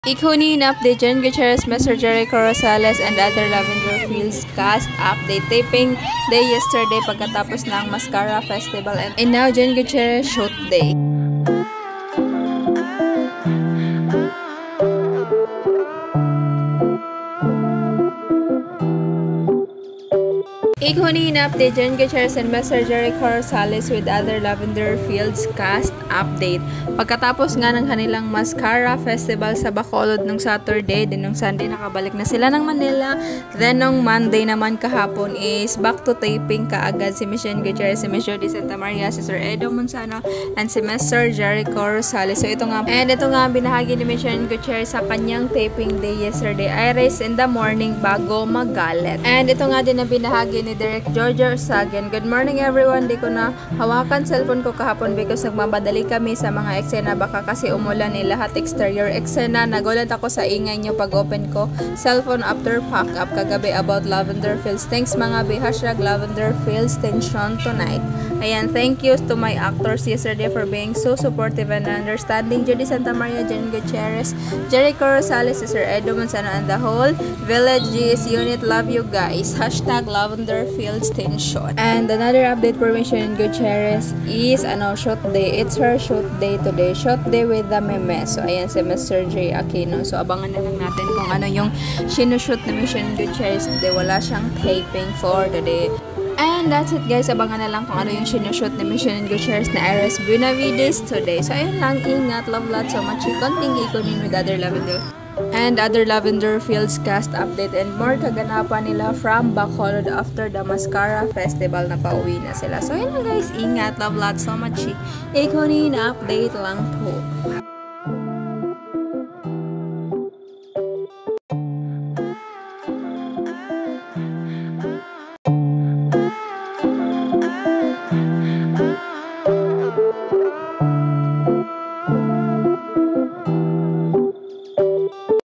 Ikunin update Jen Gutierrez, Mr. Jericho Rosales, and other Lavender Fields cast update taping day yesterday pagkatapos ng Mascara Festival and now Jen Gutierrez shoot day. Ikunin update Jen Gutierrez and Mr. Jericho Rosales with other Lavender Fields cast update. Pagkatapos nga ng kanilang Mascara Festival sa Bacolod nung Saturday, din nung Sunday nakabalik na sila ng Manila. Then nung Monday naman kahapon is back to taping kaagad si Miss Jen Gutierrez, si Miss Jody Santa Maria, si Sir Edo Monzano, and si Mr. Jericho Rosales. So ito nga ang binahagi ni Miss Jen Gutierrez sa kanyang taping day yesterday. I race in the morning bago magalit. And ito nga din ang binahagi ni Direk Georgia Sagan. Good morning everyone. Di ko na hawakan cellphone ko kahapon because nagmamadali kami sa mga eksena. Baka kasi umulan lahat exterior eksena. Nagulat ako sa ingay nyo pag open ko cellphone after pack up kagabi about Lavender Fields. Thanks mga B. #Lavender Fields tension tonight. Ayan, thank you to my actors yesterday for being so supportive and understanding. Jody Santa Maria, Jen Gutierrez, Jericho Rosales, Sir Edo Monzano, and the whole Village GS unit. Love you guys. #Lavender Fields tension. And another update for Miss Jen Gutierrez is shoot day. It's her shoot day today. Shoot day with the meme. So ayan si Mr. J. Aquino. So abangan na lang natin kung ano yung sinushoot na Miss Jen Gutierrez today. Wala siyang taping for today. And that's it guys, abangan na lang kung ano yung sinushoot ni Miss Jen Gutierrez na Iris Benavides today. So ayun lang, ingat, love lot so much. Konting ikunin with other Lavender Fields cast update and more kaganapan nila from Bacolod after the Mascara Festival na pauwi na sila. So ayun lang guys, ingat, love lot so much. Ikunin update lang po.